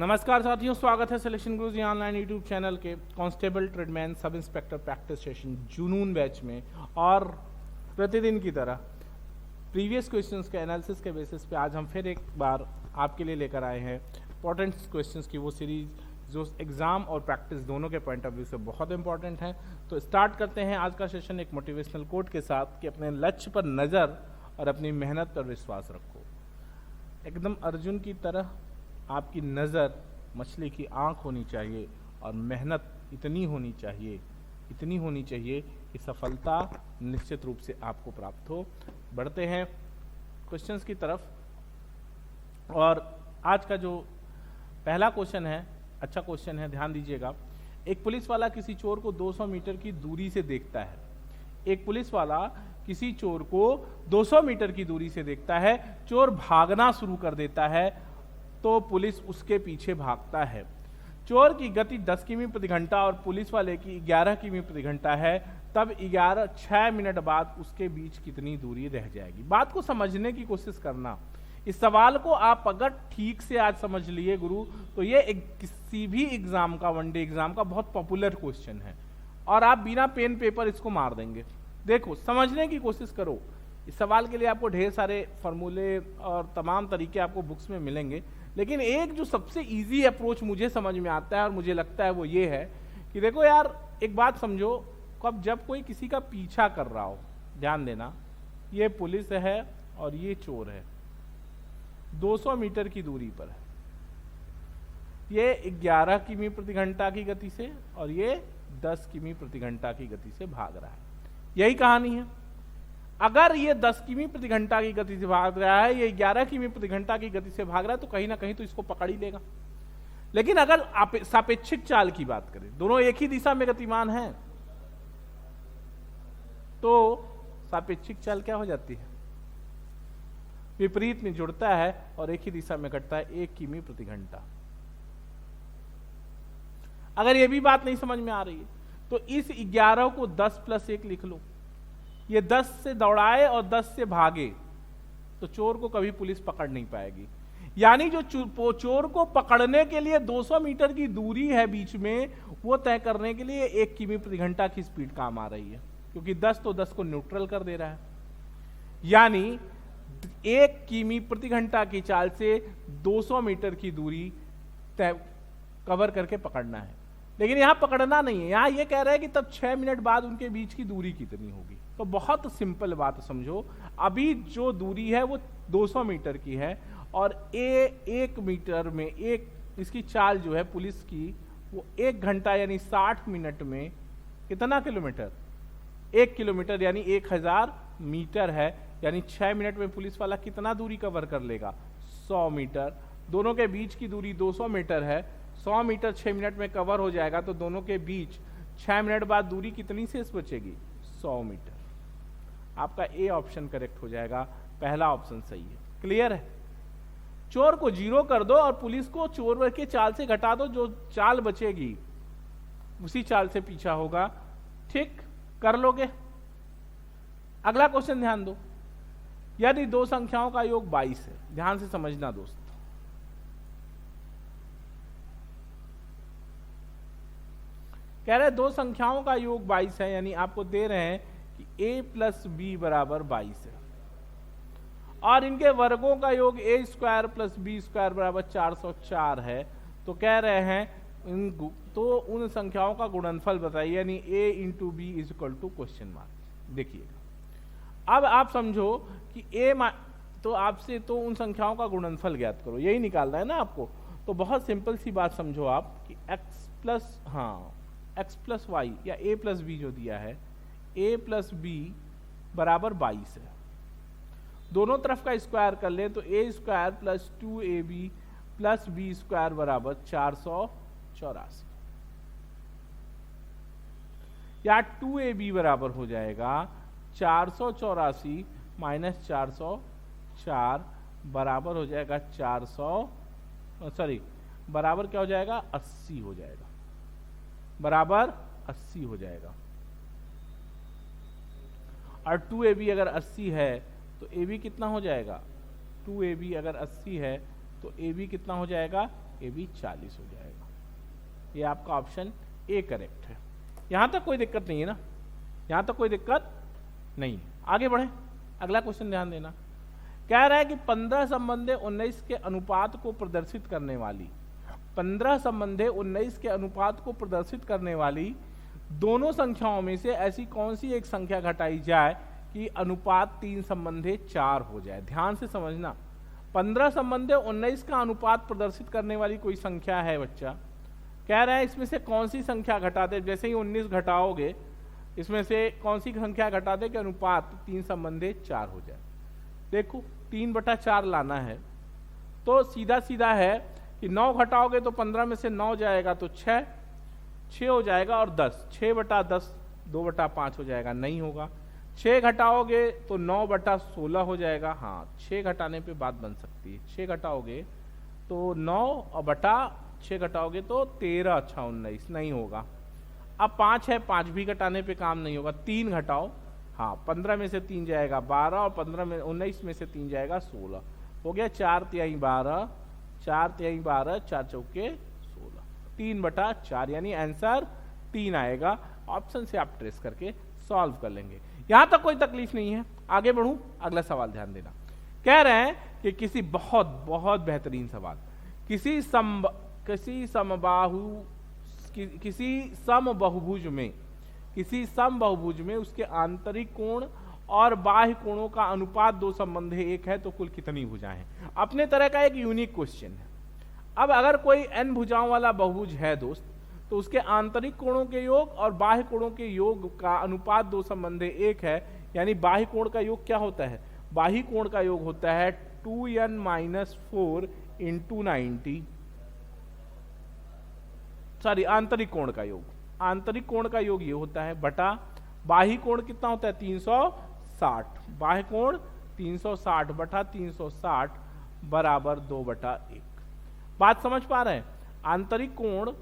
नमस्कार साथियों, स्वागत है सिलेक्शन गुरुजी ऑनलाइन यूट्यूब चैनल के constable tradesman sub inspector practice session जुनून बैच में। और प्रतिदिन की तरह प्रीवियस क्वेश्चंस के एनालिसिस के बेसिस पे आज हम फिर एक बार आपके लिए लेकर आए हैं इंपॉर्टेंट क्वेश्चंस की वो सीरीज जो एग्जाम और प्रैक्टिस दोनों के पॉइंट ऑफ व्यू से बहुत इंपॉर्टेंट है। तो स्टार्ट करते हैं आज का सेशन एक मोटिवेशनल कोट के साथ कि अपने लक्ष्य पर नज़र और अपनी मेहनत पर विश्वास रखो। एकदम अर्जुन की तरह आपकी नज़र मछली की आंख होनी चाहिए और मेहनत इतनी होनी चाहिए कि सफलता निश्चित रूप से आपको प्राप्त हो। बढ़ते हैं क्वेश्चंस की तरफ और आज का जो पहला क्वेश्चन है अच्छा क्वेश्चन है, ध्यान दीजिएगा। एक पुलिस वाला किसी चोर को 200 मीटर की दूरी से देखता है। एक पुलिस वाला किसी चोर को 200 मीटर की दूरी से देखता है। चोर भागना शुरू कर देता है तो पुलिस उसके पीछे भागता है। चोर की गति 10 किमी प्रति घंटा और पुलिस वाले की 11 किमी प्रति घंटा है। तब 6 मिनट बाद उसके बीच कितनी दूरी रह जाएगी? बात को समझने की कोशिश करना। इस सवाल को आप अगर ठीक से आज समझ लिए गुरु तो ये किसी भी एग्जाम का, वनडे एग्जाम का बहुत पॉपुलर क्वेश्चन है और आप बिना पेन पेपर इसको मार देंगे। देखो, समझने की कोशिश करो। इस सवाल के लिए आपको ढेर सारे फॉर्मूले और तमाम तरीके आपको बुक्स में मिलेंगे, लेकिन एक जो सबसे इजी अप्रोच मुझे समझ में आता है और मुझे लगता है वो ये है कि देखो यार, एक बात समझो, कब जब कोई किसी का पीछा कर रहा हो, ध्यान देना, ये पुलिस है और ये चोर है, 200 मीटर की दूरी पर है। ये 11 किमी प्रति घंटा की गति से और ये 10 किमी प्रति घंटा की गति से भाग रहा है। यही कहानी है। अगर ये 10 किमी प्रति घंटा की गति से भाग रहा है, ये 11 किमी प्रति घंटा की गति से भाग रहा है, तो कहीं ना कहीं तो इसको पकड़ ही लेगा। लेकिन अगर आप सापेक्षिक चाल की बात करें, दोनों एक ही दिशा में गतिमान हैं, तो सापेक्षिक चाल क्या हो जाती है? विपरीत में जुड़ता है और एक ही दिशा में घटता है 1 किमी प्रति घंटा। अगर यह भी बात नहीं समझ में आ रही है तो इस 11 को 10 + 1 लिख लो। ये 10 से दौड़ाए और 10 से भागे तो चोर को कभी पुलिस पकड़ नहीं पाएगी। यानी जो चोर को पकड़ने के लिए 200 मीटर की दूरी है बीच में, वो तय करने के लिए 1 किमी प्रति घंटा की स्पीड काम आ रही है, क्योंकि 10 तो 10 को न्यूट्रल कर दे रहा है। यानी 1 किमी प्रति घंटा की चाल से 200 मीटर की दूरी तय कवर करके पकड़ना है। लेकिन यहां पकड़ना नहीं है, यहां ये कह रहा है कि तब 6 मिनट बाद उनके बीच की दूरी कितनी होगी। तो बहुत सिंपल बात समझो, अभी जो दूरी है वो 200 मीटर की है और 1 मीटर में इसकी चाल जो है पुलिस की, वो 1 घंटा यानी 60 मिनट में कितना किलोमीटर? 1 किलोमीटर यानी 1000 मीटर है। यानी 6 मिनट में पुलिस वाला कितना दूरी कवर कर लेगा? 100 मीटर। दोनों के बीच की दूरी 200 मीटर है। 100 मीटर 6 मिनट में कवर हो जाएगा, तो दोनों के बीच 6 मिनट बाद दूरी कितनी शेष बचेगी? 100 मीटर। आपका ए ऑप्शन करेक्ट हो जाएगा, पहला ऑप्शन सही है। क्लियर है? चोर को 0 कर दो और पुलिस को चोर के चाल से घटा दो, जो चाल बचेगी उसी चाल से पीछा होगा। ठीक कर लोगे? अगला क्वेश्चन ध्यान दो। यदि दो संख्याओं का योग 22 है, ध्यान से समझना दोस्त, कह रहे दो संख्याओं का योग 22 है, यानी आपको दे रहे हैं कि a + b = 22 है और इनके वर्गों का योग a² + b² = 404 है। तो कह रहे हैं तो उन संख्याओं का गुणनफल बताइए, यानी a × b = ? देखिएगा, अब आप समझो कि तो आपसे तो उन संख्याओं का गुणनफल ज्ञात करो, यही निकालना है ना आपको। तो बहुत सिंपल सी बात समझो आप कि x + y या a + b जो दिया है, a + b = 22 है। दोनों तरफ का स्क्वायर कर ले तो a² + 2ab + b² = 484, या 2ab बराबर हो जाएगा 484 - 404 बराबर हो जाएगा बराबर क्या हो जाएगा? 80 हो जाएगा, बराबर 80 हो जाएगा। और 2ab अगर 80 है तो ab कितना हो जाएगा? 2ab अगर 80 है तो ab कितना हो जाएगा? ये भी 40 हो जाएगा। ये आपका ऑप्शन ए करेक्ट है। यहां तक कोई दिक्कत नहीं है ना, यहां तक कोई दिक्कत नहीं। आगे बढ़े, अगला क्वेश्चन ध्यान देना। कह रहा है कि 15 संबंधे 19 के अनुपात को प्रदर्शित करने वाली 15 संबंधे 19 के अनुपात को प्रदर्शित करने वाली दोनों संख्याओं में से ऐसी कौन सी एक संख्या घटाई जाए कि अनुपात 3 संबंधे 4 हो जाए। ध्यान से समझना, 15 संबंधे 19 का अनुपात प्रदर्शित करने वाली कोई संख्या है बच्चा। कह रहा है इसमें से कौन सी संख्या घटा दे, जैसे ही 19 घटाओगे इसमें से कौन सी संख्या घटा दे कि अनुपात 3 संबंधे 4 हो जाए। देखो 3/4 लाना है तो सीधा सीधा है कि 9 घटाओगे तो 15 में से 9 जाएगा तो 6 हो जाएगा, और 10 6/10 2/5 हो जाएगा, नहीं होगा। 6 घटाओगे तो 9/16 हो जाएगा, हाँ 6 घटाने पे बात बन सकती है। 6 घटाओगे तो 9 और बटा 6 घटाओगे तो 13 अच्छा 19, नहीं होगा। अब 5 है, 5 भी घटाने पे काम नहीं होगा। 3 घटाओ, हाँ 15 में से 3 जाएगा 12, और 15 में 19 में से 3 जाएगा 16, हो गया 4 तिहाई 12, 4 तिहाई 12, 4 चौके 16, 3/4 यानी आंसर 3 आएगा। ऑप्शन से आप ट्रेस करके सॉल्व कर लेंगे, यहां तक कोई तकलीफ नहीं है। आगे बढ़ूं, अगला सवाल ध्यान देना। कह रहे हैं कि किसी बहुत बहुत बेहतरीन सवाल, किसी समबहुभुज में उसके आंतरिक कोण और बाह्य कोणों का अनुपात 2 संबंधे 1 है तो कुल कितनी भुजाएं हैं। अपने तरह का एक यूनिक क्वेश्चन है। अब अगर कोई n भुजाओं वाला बहुभुज है दोस्त, तो उसके आंतरिक कोणों के योग और बाह्य कोणों के योग का अनुपात 2 संबंधे 1 है, यानी बाह्य कोण का योग क्या होता है, बाह्य कोण का योग होता है 2n-4 × 90, सॉरी आंतरिक कोण का योग, आंतरिक कोण का योग ये होता है बटा बाह्य कोण कितना होता है 360, बाह्य कोण 360 बटा 360 बराबर 2/1। बात समझ पा रहे हैं। आंतरिक कोण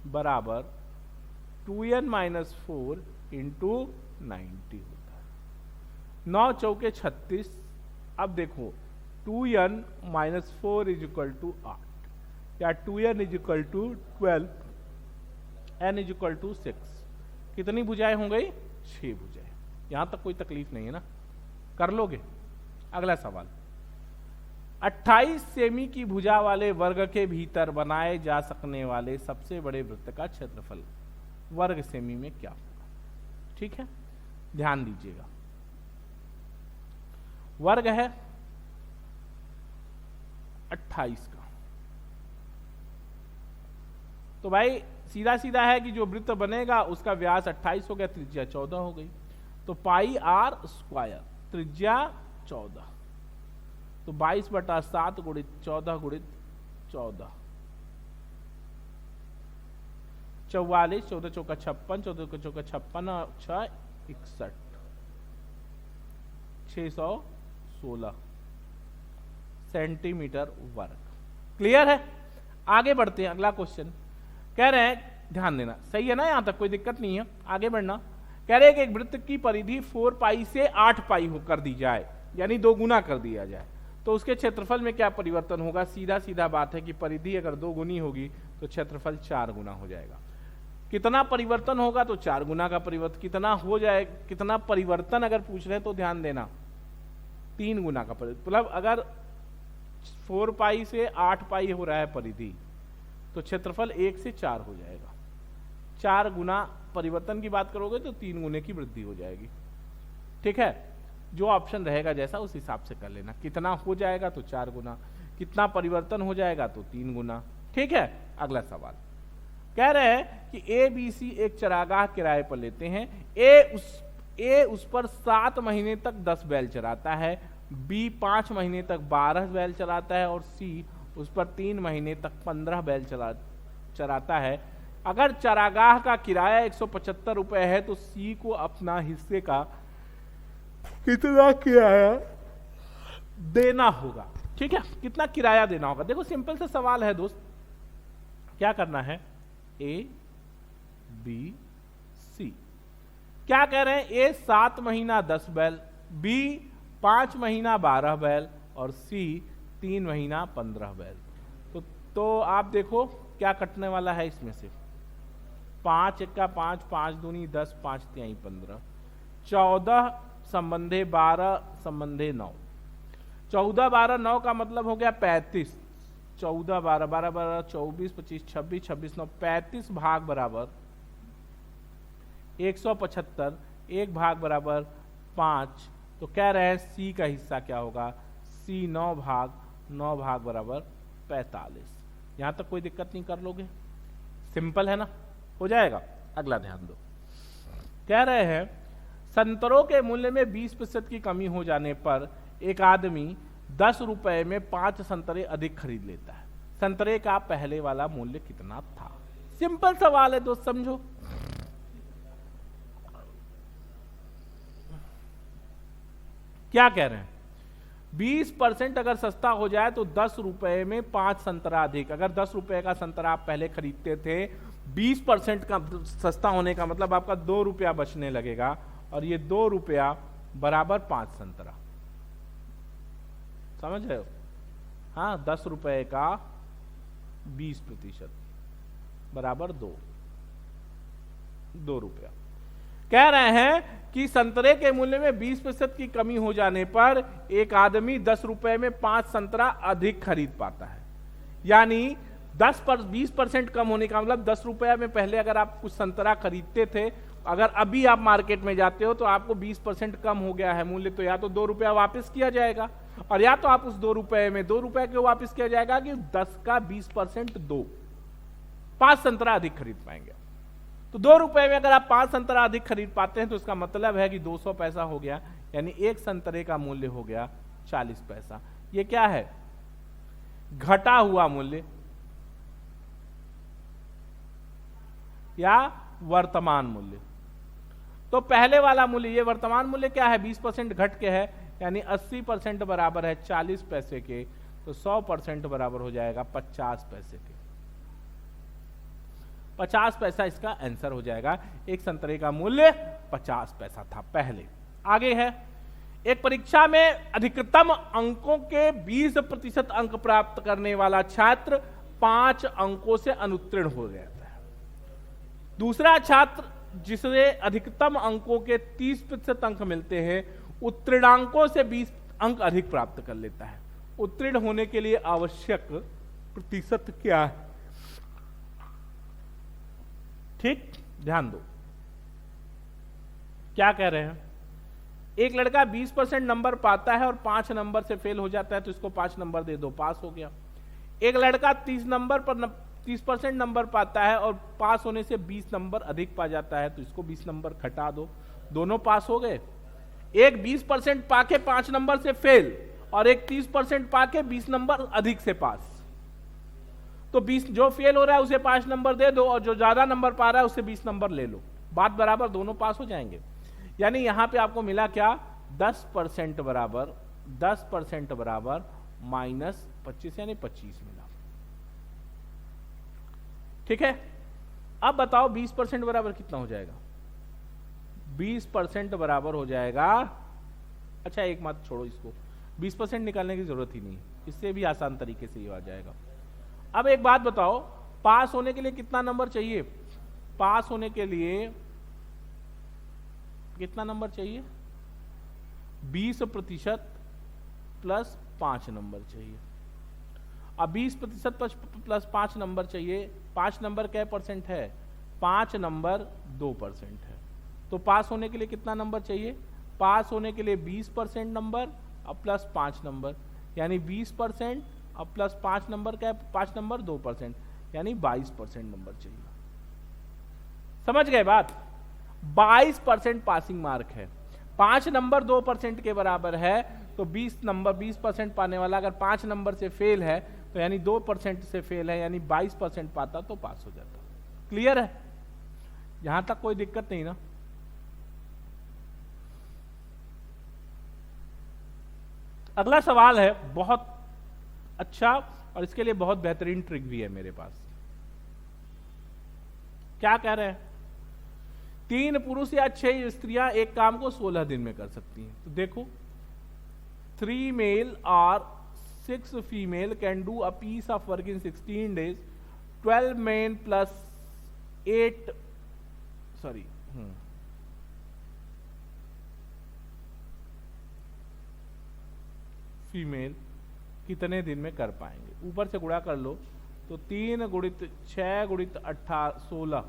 बराबर 2n-4 × 90 होता है। 9 चौके 36। अब देखो 2n-4 = 8 या 2n = 12, n = 6। कितनी भुजाएं हो गई, 6 भुजाएं। यहां तक कोई तकलीफ नहीं है ना, कर लोगे। अगला सवाल, 28 सेमी की भुजा वाले वर्ग के भीतर बनाए जा सकने वाले सबसे बड़े वृत्त का क्षेत्रफल वर्ग सेमी में क्या होगा। ठीक है, ध्यान दीजिएगा। वर्ग है 28 का, तो भाई सीधा सीधा है कि जो वृत्त बनेगा उसका व्यास 28 हो गया, त्रिज्या 14 हो गई, तो πr², त्रिज्या 14, तो 22/7 × 14 × 14, 44, 14 चौका 56, 14 चौका 56, 6 61, 616 सेंटीमीटर वर्ग। क्लियर है। आगे बढ़ते हैं, अगला क्वेश्चन कह रहे हैं, ध्यान देना, सही है ना, यहां तक कोई दिक्कत नहीं है। आगे बढ़ना, कह रहे हैं कि एक वृत्त की परिधि 4π से 8π हो कर दी जाए, यानी 2 गुना कर दिया जाए, तो उसके क्षेत्रफल में क्या परिवर्तन होगा। सीधा सीधा बात है कि परिधि अगर 2 गुनी होगी तो क्षेत्रफल 4 गुना हो जाएगा। कितना परिवर्तन होगा, तो 4 गुना का परिवर्तन। कितना हो जाए, कितना परिवर्तन अगर पूछ रहे हैं तो ध्यान देना 3 गुना का परिवर्तन। मतलब अगर 4π से 8π हो रहा है परिधि, तो क्षेत्रफल 1 से 4 हो जाएगा। 4 गुना परिवर्तन की बात करोगे तो 3 गुने की वृद्धि हो जाएगी। ठीक है, जो ऑप्शन रहेगा जैसा उस हिसाब से कर लेना। कितना हो जाएगा तो 4 गुना, कितना परिवर्तन हो जाएगा तो 3 गुना। ठीक है, अगला सवाल कह रहे हैं कि ABC एक चरागाह किराए पर लेते हैं। ए उस पर 7 महीने तक 10 बैल चराता है, B 5 महीने तक 12 बैल चराता है, और C उस पर 3 महीने तक 15 बैल चराता है। अगर चरागाह का किराया 175 रुपए है तो C को अपना हिस्से का कितना किराया देना होगा। ठीक है, कितना किराया देना होगा। देखो सिंपल सा सवाल है दोस्त, क्या करना है, A B C। क्या कह रहे हैं, A 7 महीना 10 बैल, B 5 महीना 12 बैल और सी 3 महीना 15 बैल। तो आप देखो क्या कटने वाला है इसमें से, 5 एक्का 5, 5 दूनी 10, 5 तिहाई 15, 14 संबंधे 12 संबंधे 9, 14 12 9 का मतलब हो गया 35, 14 12 12 12 24 25 26 26 9 35 भाग बराबर 175, 1 भाग बराबर 5। तो कह रहे हैं सी का हिस्सा क्या होगा, सी 9 भाग बराबर 45। यहां तक कोई दिक्कत नहीं, कर लोगे, सिंपल है ना, हो जाएगा। अगला ध्यान दो, कह रहे हैं संतरों के मूल्य में 20% की कमी हो जाने पर एक आदमी 10 रुपए में 5 संतरे अधिक खरीद लेता है। संतरे का पहले वाला मूल्य कितना था? सिंपल सवाल है दोस्त, समझो। क्या कह रहे हैं, 20% अगर सस्ता हो जाए तो 10 रुपए में 5 संतरा अधिक। अगर 10 रुपए का संतरा आप पहले खरीदते थे, 20% का सस्ता होने का मतलब आपका 2 रुपया बचने लगेगा, और ये 2 रुपया बराबर 5 संतरा, समझ रहे हो? हाँ, 10 रुपए का 20% बराबर 2 रुपया। कह रहे हैं कि संतरे के मूल्य में 20% की कमी हो जाने पर एक आदमी 10 रुपए में 5 संतरा अधिक खरीद पाता है। यानी 20% कम होने का मतलब 10 रुपया में पहले अगर आप कुछ संतरा खरीदते थे, अगर अभी आप मार्केट में जाते हो तो आपको 20% कम हो गया है मूल्य, तो या तो 2 रुपया वापस किया जाएगा, और या तो आप उस 2 रुपए में 2 रुपए क्यों वापस किया जाएगा कि 10 का 20% 2, 5 संतरा अधिक खरीद पाएंगे। तो 2 रुपए में अगर आप 5 संतरा अधिक खरीद पाते हैं तो इसका मतलब है कि 200 पैसा हो गया, यानी एक संतरे का मूल्य हो गया 40 पैसा। ये क्या है, घटा हुआ मूल्य या वर्तमान मूल्य। तो पहले वाला मूल्य, ये वर्तमान मूल्य क्या है, 20% घट के है, यानी 80% बराबर है 40 पैसे के, तो 100% बराबर हो जाएगा 50 पैसे के। 50 पैसा इसका आंसर हो जाएगा। एक संतरे का मूल्य 50 पैसा था पहले। आगे है, एक परीक्षा में अधिकतम अंकों के 20% अंक प्राप्त करने वाला छात्र 5 अंकों से अनुत्तीर्ण हो गया था। दूसरा छात्र जिसे अधिकतम अंकों के 30% अंक मिलते हैं, उत्तीर्णांकों से 20 अंक अधिक प्राप्त कर लेता है। उत्तीर्ण होने के लिए आवश्यक प्रतिशत क्या है? ठीक, ध्यान दो क्या कह रहे हैं। एक लड़का 20% नंबर पाता है और 5 नंबर से फेल हो जाता है, तो इसको 5 नंबर दे दो, पास हो गया। एक लड़का 30% नंबर पाता है और पास होने से 20 नंबर अधिक पा जाता है, तो इसको 20 नंबर घटा दो, दोनों पास हो गए। एक 20% पाके 5 नंबर से फेल और एक 30% पाके 20 नंबर अधिक से पास, तो 20 जो फेल हो रहा है उसे 5 नंबर दे दो और जो ज्यादा नंबर पा रहा है उसे 20 नंबर ले लो, बात बराबर, दोनों पास हो जाएंगे। यानी यहां पे आपको मिला क्या, 10% बराबर -25 यानी 25 मिला। ठीक है, अब बताओ 20% बराबर कितना हो जाएगा? 20% बराबर हो जाएगा, अच्छा एक मत छोड़ो इसको, 20% निकालने की जरूरत ही नहीं, इससे भी आसान तरीके से ये आ जाएगा। अब एक बात बताओ, पास होने के लिए कितना नंबर चाहिए? पास होने के लिए कितना नंबर चाहिए? 20% प्लस 5 नंबर चाहिए। अब 20% प्लस 5 नंबर चाहिए। 5 नंबर क्या परसेंट है? 5 नंबर 2% है। तो पास होने के लिए कितना नंबर चाहिए? पास होने के लिए 20% नंबर अब प्लस 5 नंबर, यानी 20% अब प्लस 5 नंबर क्या है? 5 नंबर 2%, यानी 22% नंबर चाहिए। समझ गए बात? 22% पासिंग मार्क है। 5 नंबर 2% के बराबर है, तो 20% पाने वाला अगर 5 नंबर से फेल है तो यानी 2% से फेल है, यानी 22% पाता तो पास हो जाता। क्लियर है? यहां तक कोई दिक्कत नहीं ना? अगला सवाल है बहुत अच्छा, और इसके लिए बहुत बेहतरीन ट्रिक भी है मेरे पास। क्या कह रहे हैं? 3 पुरुष या 6 स्त्रियां एक काम को 16 दिन में कर सकती हैं। तो देखो 3 male or 6 female can do a piece of work in 16 days. 12 men plus 8 female कितने दिन में कर पाएंगे? ऊपर से गुणा कर लो तो 3 गुणित 6 गुणित 16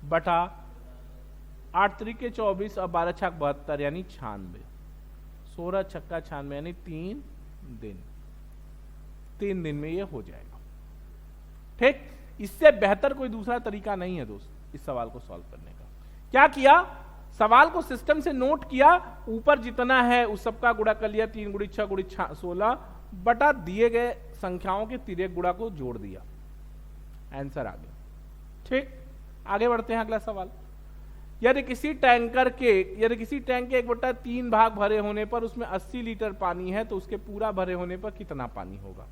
बटा 8 त्रिके 24 और 12 छक 72 यानी 96। 16 छक्का 96 यानी 3 दिन में ये हो जाएगा। ठीक, इससे बेहतर कोई दूसरा तरीका नहीं है दोस्त इस सवाल को सॉल्व करने का। क्या किया, सवाल को सिस्टम से नोट किया, ऊपर जितना है उस सबका गुणा कर लिया, 3 गुणित 6 गुणित 16 बटा दिए गए संख्याओं के तिर्यक गुणा को जोड़ दिया, आंसर आ गया। ठीक, आगे बढ़ते हैं अगला सवाल। यदि किसी टैंक के 1/3 भाग भरे होने पर उसमें 80 लीटर पानी है तो उसके पूरा भरे होने पर कितना पानी होगा?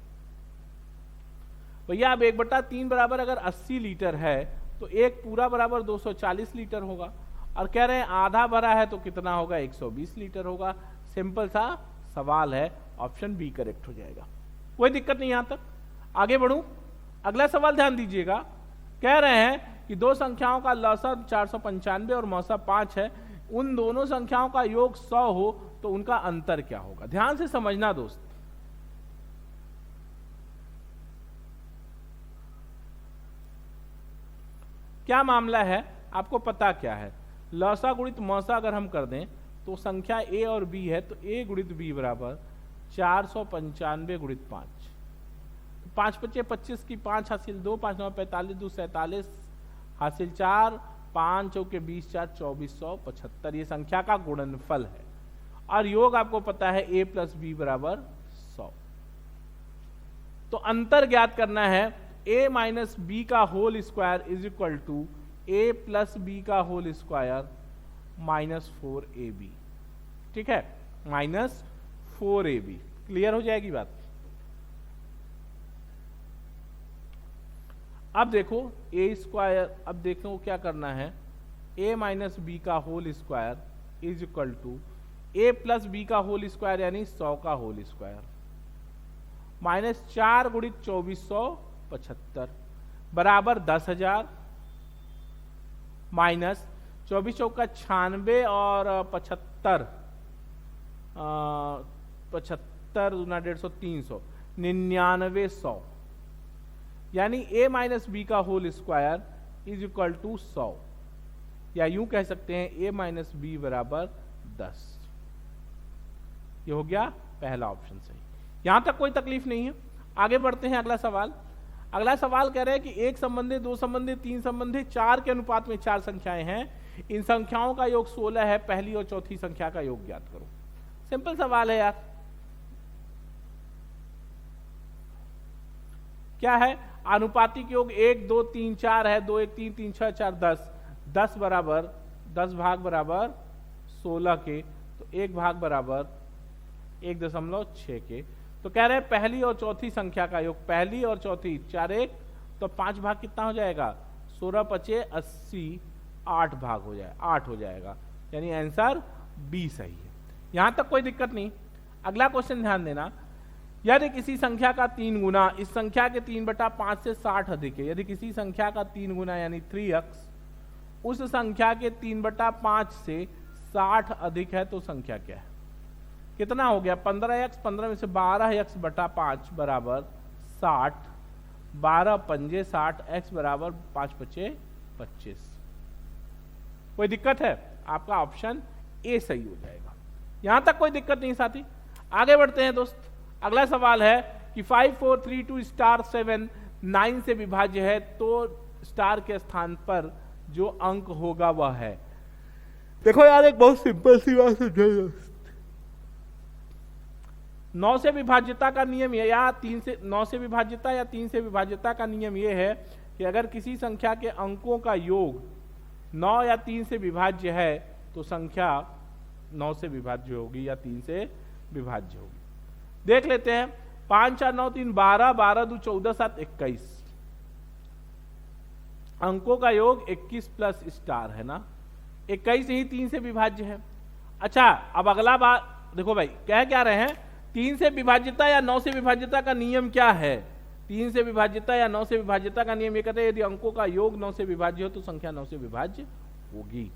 भैया अब 1/3 बराबर अगर 80 लीटर है तो एक पूरा बराबर 240 लीटर होगा, और कह रहे हैं आधा भरा है तो कितना होगा? 120 लीटर होगा। सिंपल सा सवाल है, ऑप्शन बी करेक्ट हो जाएगा। कोई दिक्कत नहीं। यहां तक आगे बढ़ूं, अगला सवाल ध्यान दीजिएगा। कह रहे हैं कि दो संख्याओं का लसद 495 और मौसा 5 है, उन दोनों संख्याओं का योग 100 हो तो उनका अंतर क्या होगा? ध्यान से समझना दोस्त। क्या मामला है, आपको पता क्या है? लसा गुणित मौसा अगर हम कर दें तो संख्या ए और बी है, तो ए गुणित बी बराबर 495 गुणित 5। 5 × 5 = 25 की 5 हासिल 2, 5 × 9 = 45, 2 47 हासिल 4, 5 × 20 4 2475। ये संख्या का गुणनफल है और योग आपको पता है a + b = 100। तो अंतर ज्ञात करना है, a - b का whole square is equal to a + b का होल स्क्वायर -4ab। ठीक है, -4ab। क्लियर हो जाएगी बात। अब देखो a स्क्वायर, अब देखो क्या करना है, a - b का whole square is equal to a + b का होल स्क्वायर यानी 100 का होल स्क्वायर -4 गुणित 2475 बराबर 10,000 माइनस 24 चौका 96 और 75 दूना 150 300 9900 यानी a - b का whole square is equal to 100, या यूं कह सकते हैं a - b बराबर 10। ये हो गया पहला ऑप्शन सही। यहां तक कोई तकलीफ नहीं है। आगे बढ़ते हैं अगला सवाल। अगला सवाल कह रहे हैं कि 1 संबंधी 2 संबंधी 3 संबंधी 4 के अनुपात में 4 संख्याएं हैं, इन संख्याओं का योग 16 है, पहली और चौथी संख्या का योग ज्ञात करो। सिंपल सवाल है यार। क्या है? अनुपातिक योग 1 2 3 4 है, 2 1 3 3 6 4 10। 10 बराबर 10 भाग बराबर 16 के, तो 1 भाग बराबर 1.6 के। तो कह रहे हैं पहली और चौथी संख्या का योग, पहली और चौथी 4 1 तो 5 भाग कितना हो जाएगा? 16 × 5 = 80, 8 भाग हो जाए 8 हो जाएगा, यानी आंसर बी सही है। यहां तक कोई दिक्कत नहीं। अगला क्वेश्चन ध्यान देना। यदि किसी संख्या का 3 गुना इस संख्या के 3/5 से 60 अधिक है, यदि किसी संख्या का 3 गुना यानी 3x उस संख्या के 3/5 से 60 अधिक है तो संख्या क्या है? कितना हो गया? 15x, 15 में से 12x बटा 5 बराबर 60, 12 पंजे 60, x बराबर 5 5 25। कोई दिक्कत है? आपका ऑप्शन ए सही हो जाएगा। यहां तक कोई दिक्कत नहीं साथी। आगे बढ़ते हैं दोस्त। अगला सवाल है कि 5 4 3 2 7 9 से विभाज्य है तो स्टार के स्थान पर जो अंक होगा वह है। देखो यार, एक बहुत सिंपल सी बात समझो। 9 से विभाज्यता का नियम यह, या 3 से 9 से विभाज्यता या 3 से विभाज्यता का नियम यह है कि अगर किसी संख्या के अंकों का योग 9 या 3 से विभाज्य है तो संख्या 9 से विभाज्य होगी या 3 से विभाज्य होगी। देख लेते हैं। 5 4 9 3 12, 12 2 14 7 21। अंकों का योग 21 प्लस स्टार है ना, 21 ही 3 से विभाज्य है। अच्छा, अब अगला बात देखो भाई कह क्या रहे हैं, 3 से विभाज्यता या 9 से विभाज्यता का नियम क्या है? 3 से विभाज्यता या 9 से विभाज्यता का नियम ये कहते हैं यदि अंकों का योग 9 से विभाज्य हो तो संख्या 9 से विभाज्य होगी।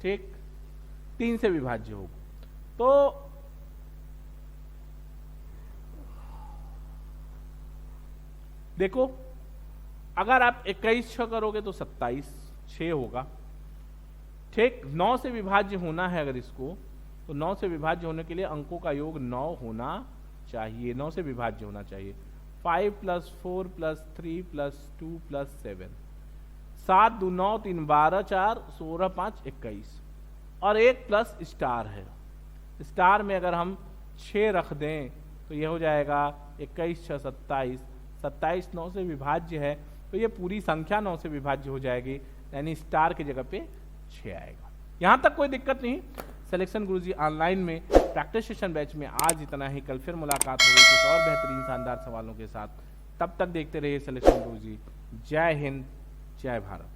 ठीक, 3 से विभाज्य हो तो देखो अगर आप 21 6 करोगे तो 27 6 होगा। ठीक, 9 से विभाज्य होना है अगर इसको, तो 9 से विभाज्य होने के लिए अंकों का योग 9 होना चाहिए, 9 से विभाज्य होना चाहिए। 5 + 4 + 3 + 2 + 7, 7 2 9 3 12 4 16 5 21 और एक प्लस स्टार है। स्टार में अगर हम 6 रख दें तो ये हो जाएगा 21 6 27, 27 9 से विभाज्य है तो ये पूरी संख्या 9 से विभाज्य हो जाएगी, यानी स्टार की जगह पे 6 आएगा। यहां तक कोई दिक्कत नहीं। सिलेक्शन गुरुजी ऑनलाइन में प्रैक्टिस सेशन बैच में आज इतना ही। कल फिर मुलाकात होगी कुछ और बेहतरीन शानदार सवालों के साथ। तब तक देखते रहिए सिलेक्शन गुरुजी। जय हिंद, जय भारत।